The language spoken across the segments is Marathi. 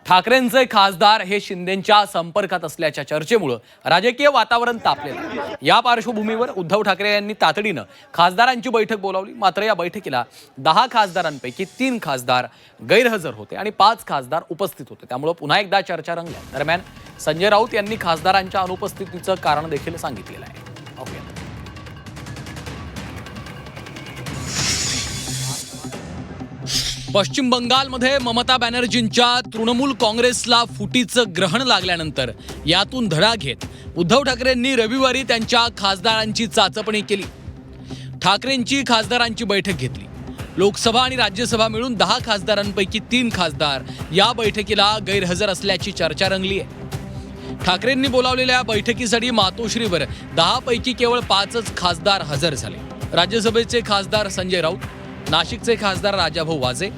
ठाकरेंचे खासदार हे शिंदेंच्या संपर्कात असल्याच्या चर्चेमुळे राजकीय वातावरण तापलेलं आहे। या पार्श्वभूमीवर उद्धव ठाकरे यांनी तातडीनं खासदारांची बैठक बोलावली। मात्र या बैठकीला 10 खासदारांपैकी 3 खासदार गैरहजर होते आणि 5 खासदार उपस्थित होते। त्यामुळे पुन्हा एकदा चर्चा रंगल्या। दरम्यान संजय राऊत यांनी खासदारांच्या अनुपस्थितीचं कारण देखील सांगितलेलं आहे। पश्चिम बंगालमध्ये ममता बॅनर्जींच्या तृणमूल काँग्रेसला फुटीचं ग्रहण लागल्यानंतर यातून धडा घेत उद्धव ठाकरेंनी रविवारी त्यांच्या खासदारांची चाचपणी केली। ठाकरेंची खासदारांची बैठक घेतली। लोकसभा आणि राज्यसभा मिळून 10 खासदारांपैकी 3 खासदार या बैठकीला गैरहजर असल्याची चर्चा रंगली आहे। ठाकरेंनी बोलावलेल्या बैठकीसाठी मातोश्रीवर 10 पैकी केवळ 5च खासदार हजर झाले। राज्यसभेचे खासदार संजय राऊत, नाशिकचे खासदार राजाभाऊ वाजे,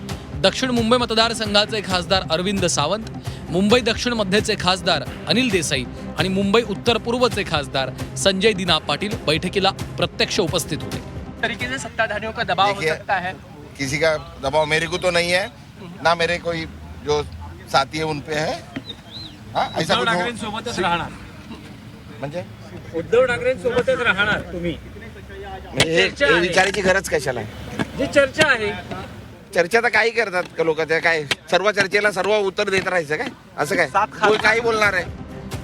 दक्षिण मुंबई मतदारसंघाचे खासदार अरविंद सावंत, मुंबई दक्षिण मध्यचे खासदार अनिल देसाई आणि मुंबई उत्तर पूर्वचे खासदार संजय दिना पाटील बैठकीला प्रत्यक्ष उपस्थित होते। तरीके से सत्ताधारियों का दबाव हो सकता है। किसी का दबाव मेरे को तो नहीं है, ना मेरे कोई जो साथी है उन पे है। ऐसा उद्धव कुछ ठाकरेंसोबतच राहणार म्हणजे उद्धव ठाकरेंसोबतच राहणार तुम्ही। हे विचारायची गरज कशाला आहे? जी चर्चा आहे, चर्चा तर काही करतात का लोक? ते काय सर्व चर्चेला सर्व उत्तर देत राहायचं काय? असं काय कोण काही बोलणार आहे?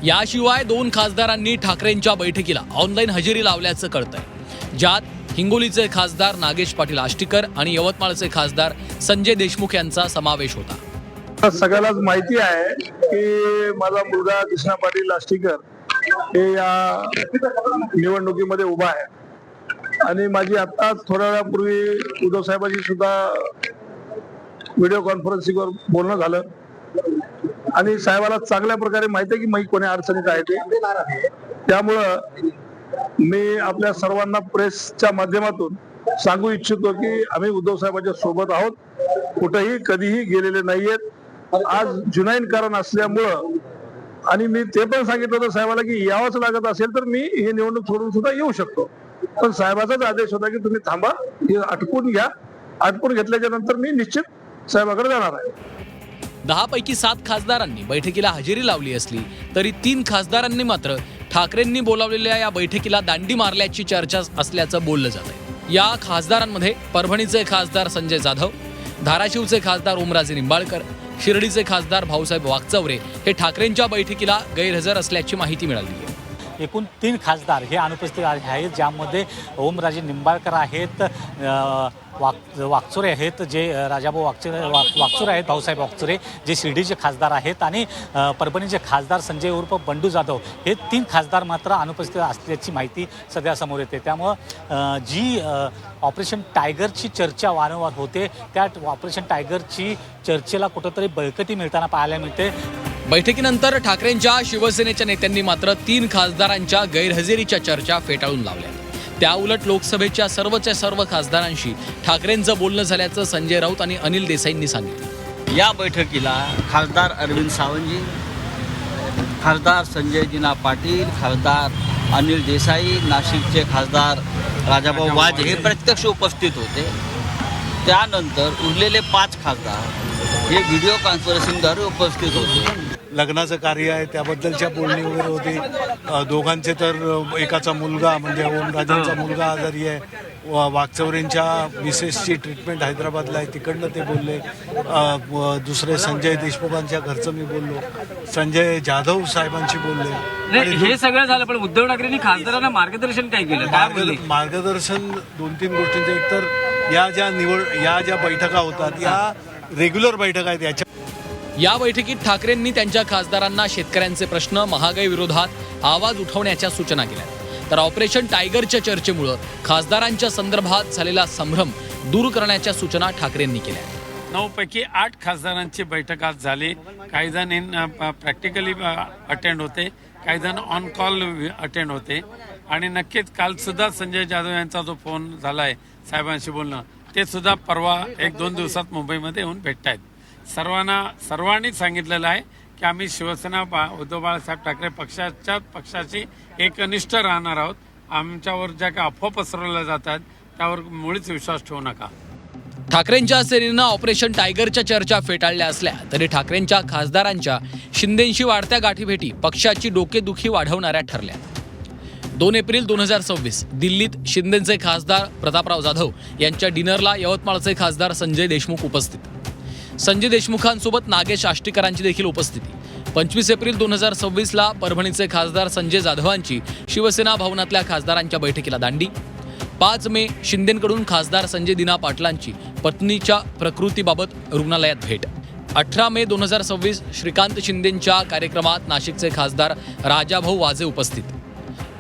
याशिवाय 2 खासदारांनी ठाकरेंच्या बैठकीला ऑनलाईन हजेरी लावल्याचं कळतंय, ज्यात हिंगोलीचे खासदार नागेश पाटील आष्टीकर आणि यवतमाळचे खासदार संजय देशमुख यांचा समावेश होता। सगळ्यालाच माहिती आहे की माझा मुलगा कृष्णा पाटील आष्टीकर हे या निवडणुकीमध्ये उभा आहे आणि माझी आता थोड्या वेळापूर्वी उद्धव साहेबांशी सुद्धा व्हिडिओ कॉन्फरन्सिंगवर बोलणं झालं आणि साहेबाला चांगल्या प्रकारे माहिती आहे की मी कोण्या अडचणीत आहे ते। त्यामुळं मी आपल्या सर्वांना प्रेसच्या माध्यमातून सांगू इच्छितो की आम्ही उद्धव साहेबांच्या सोबत आहोत, कुठेही कधीही गेलेले नाहीयेत। आज जुनैन कारण असल्यामुळं आणि मी ते पण सांगितलं होतं साहेबाला की यावंच लागत असेल तर मी ही निवडणूक सोडून सुद्धा येऊ शकतो, पण साहेबाचाच आदेश होता की तुम्ही थांबा, हे आटपून घ्या। आटपून घेतल्याच्या नंतर मी निश्चित साहेबाकडे जाणार आहे। 10 पैकी 7 खासदारांनी बैठकीला हजेरी लावली असली तरी 3 खासदारांनी मात्र ठाकरेंनी बोलावलेल्या या बैठकीला दांडी मारल्याची चर्चा असल्याचं बोललं जात आहे। या खासदारांमध्ये परभणीचे खासदार संजय जाधव, धाराशिवचे खासदार ओमराजे निंबाळकर, शिर्डीचे खासदार भाऊसाहेब वाकचौरे हे ठाकरेंच्या बैठकीला गैरहजर असल्याची माहिती मिळाली आहे। एकूण 3 खासदार हे अनुपस्थित आहेत, ज्यामध्ये ओमराजे निंबाळकर आहेत, वाकचोरे आहेत, जे राजाभाऊ वाकचोरे आहेत, भाऊसाहेब वाकचोरे जे शिर्डीचे खासदार आहेत आणि परभणीचे खासदार संजय उर्फ बंडू जाधव हे 3 खासदार मात्र अनुपस्थित असल्याची माहिती सध्या समोर येते। त्यामुळं जी ऑपरेशन टायगरची चर्चा वारंवार होते, त्या ऑपरेशन टायगरची चर्चेला कुठंतरी बळकटी मिळताना पाहायला मिळते। बैठकीनंतर ठाकरेंच्या शिवसेनेच्या नेत्यांनी मात्र 3 खासदारांच्या गैरहजेरीच्या चर्चा फेटाळून लावल्या। त्याउलट लोकसभेच्या सर्व खासदारांशी ठाकरेंचं बोलणं झाल्याचं संजय राऊत आणि अनिल देसाईंनी सांगितलं। या बैठकीला खासदार अरविंद सावंतजी, खासदार संजय दिना पाटील, खासदार अनिल देसाई, नाशिकचे खासदार राजाभाऊ वाजे हे प्रत्यक्ष उपस्थित होते। त्यानंतर उरलेले 5 खासदार हे व्हिडिओ कॉन्फरन्सिंगद्वारे उपस्थित होते। लग्नाचं कार्य आहे त्याबद्दलच्या बोलणी वगैरे होती। दोघांचे तर एकाचा मुलगा म्हणजे ओमराजेंचा मुलगा आजारी आहे, वाकचौरेंच्या मिसेसची ट्रीटमेंट हैदराबादला आहे, तिकडनं ते बोलले। दुसरे संजय देशमुखांच्या घरचं मी बोललो, संजय जाधव साहेबांशी बोलले। हे सगळं झालं, पण उद्धव ठाकरेंनी खासदारांना मार्गदर्शन काय केलं? मार्गदर्शन 2-3 गोष्टींचं, एकतर या ज्या बैठका होतात या रेग्युलर बैठका आहेत। या बैठकीत ठाकरेंनी त्यांच्या खासदारांना शेतकऱ्यांचे प्रश्न, महागाई विरोधात आवाज उठवण्याच्या सूचना केल्या। तर ऑपरेशन टायगरच्या चर्चेमुळे खासदारांच्या संदर्भात झालेला संभ्रम दूर करण्याच्या सूचना ठाकरेंनी केल्या। 9 पैकी 8 खासदारांची बैठक आज झाली। काही जण प्रॅक्टिकली अटेंड होते, काही जण ऑन कॉल अटेंड होते आणि नक्कीच काल सुद्धा संजय जाधव यांचा जो फोन झालाय साहेबांशी बोलणं, ते सुद्धा परवा 1-2 दिवसात मुंबईमध्ये येऊन भेटतायत। सर्वांनी सांगितलेलं आहे की आम्ही शिवसेना उद्धव बाळासाहेब ठाकरे पक्षाची एकनिष्ठ राहणार आहोत। आमच्यावर ज्या काही अफवा पसरवल्या जातात त्यावर मुळीच विश्वास ठेवू नका। ठाकरेंच्या सेनेनं ऑपरेशन टायगरच्या चर्चा फेटाळल्या असल्या तरी ठाकरेंच्या खासदारांच्या शिंदेंशी वाढत्या गाठीभेटी पक्षाची डोकेदुखी वाढवणाऱ्या ठरल्या. 2 एप्रिल 2026 दिल्लीत शिंदेचे खासदार प्रतापराव जाधव यांच्या डिनरला यवतमाळचे खासदार संजय देशमुख उपस्थित. संजय देशमुखांसोबत नागेश आष्टीकरांची देखील उपस्थिती. 25 एप्रिल 2026ला परभणीचे खासदार संजय जाधवांची शिवसेना भवनातल्या खासदारांच्या बैठकीला दांडी. 5 मे शिंदेंकडून खासदार संजय दिना पाटलांची पत्नीच्या प्रकृतीबाबत रुग्णालयात भेट. 18 मे 2026 श्रीकांत शिंदेंच्या कार्यक्रमात नाशिकचे खासदार राजाभाऊ वाजे उपस्थित.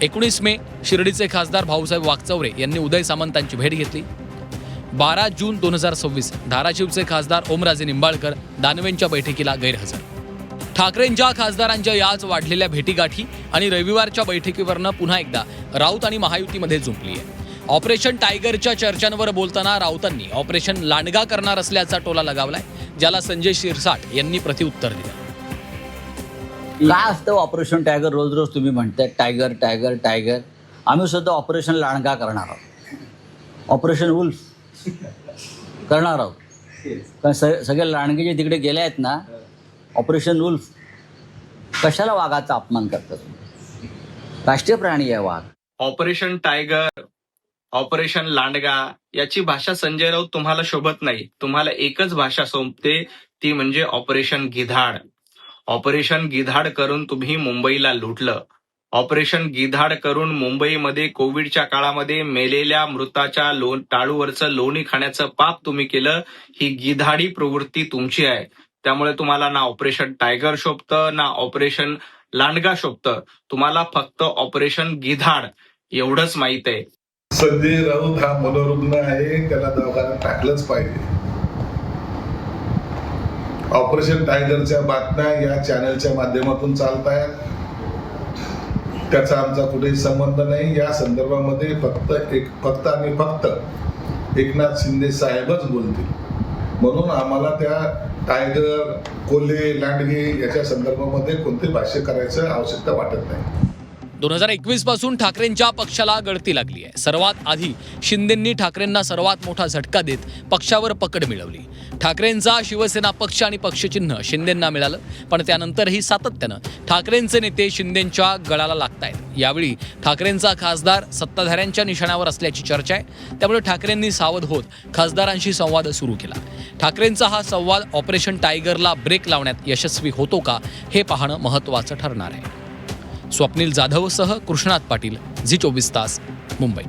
19 मे शिर्डीचे खासदार भाऊसाहेब वाकचौरे यांनी उदय सामंतांची भेट घेतली. 12 जून 2026 धाराशिवचे खासदार ओमराजे निंबाळकर दानवेंच्या बैठकीला गैरहजर. ठाकरेंच्या खासदारांच्या याच वाढलेल्या भेटीगाठी आणि रविवारच्या बैठकीवरनं पुन्हा एकदा राऊत आणि महायुतीमध्ये जुंपली आहे. ऑपरेशन टायगरच्या चर्चांवर बोलताना राऊतांनी ऑपरेशन लांडगा करणार असल्याचा टोला लगावलाय, ज्याला संजय शिरसाट यांनी प्रतिउत्तर दिलं. काय असतं ऑपरेशन टायगर? रोज रोज तुम्ही म्हणताय टायगर टायगर टायगर. आम्ही सुद्धा ऑपरेशन लांडगा करणार आहोत, ऑपरेशन वुल्फ करणार आहोत. कारण सगळे लांडगे जे तिकडे गेले आहेत ना, ऑपरेशन वुल्फ. कशाला वाघाचा अपमान करतात? राष्ट्रीय प्राणी आहे वाघ. ऑपरेशन टायगर, ऑपरेशन लांडगा याची भाषा संजय राऊत तुम्हाला शोभत नाही. तुम्हाला एकच भाषा शोभते, ती म्हणजे ऑपरेशन गिधाड. ऑपरेशन गिधाड करून तुम्ही मुंबईला लुटलं. ऑपरेशन गिधाड करून मुंबईमध्ये कोविडच्या काळामध्ये मेलेल्या मृताच्या टाळूवरचं लोणी खाण्याचं पाप तुम्ही केलं. ही गिधाडी प्रवृत्ती तुमची आहे. त्यामुळे तुम्हाला ना ऑपरेशन टायगर शोभतं, ना ऑपरेशन लांडगा शोभतं. तुम्हाला फक्त ऑपरेशन गिधाड एवढंच माहित आहे. संजय राऊत हा मनोरुग्ण आहे, त्याला दवाखान्यात टाकलंच पाहिजे. ऑपरेशन टायगरच्या बातम्या या चॅनलच्या माध्यमातून चालत आहेत, त्याचा आमचा कुठेही संबंध नाही. या संदर्भामध्ये फक्त आणि फक्त एकनाथ शिंदे साहेबच बोलतील. म्हणून आम्हाला त्या टायगर, कोल्हे, लांडगे याच्या संदर्भामध्ये कोणते भाष्य करायचं आवश्यकता वाटत नाही. 2021 पासून ठाकरेंच्या पक्षाला गळती लागली आहे. सर्वात आधी शिंदेंनी ठाकरेंना सर्वात मोठा झटका देत पक्षावर पकड मिळवली. ठाकरेंचा शिवसेना पक्ष आणि पक्षचिन्ह शिंदेंना मिळालं, पण त्यानंतरही सातत्यानं ठाकरेंचे नेते शिंदेंच्या गळाला लागतायत. यावेळी ठाकरेंचा खासदार सत्ताधाऱ्यांच्या निशाण्यावर असल्याची चर्चा आहे. त्यामुळे ठाकरेंनी सावध होत खासदारांशी संवाद सुरू केला. ठाकरेंचा हा संवाद ऑपरेशन टायगरला ब्रेक लावण्यात यशस्वी होतो का, हे पाहणं महत्त्वाचं ठरणार आहे. स्वप्नील जाधवसह कृष्णात पाटील, झी 24 तास, मुंबई.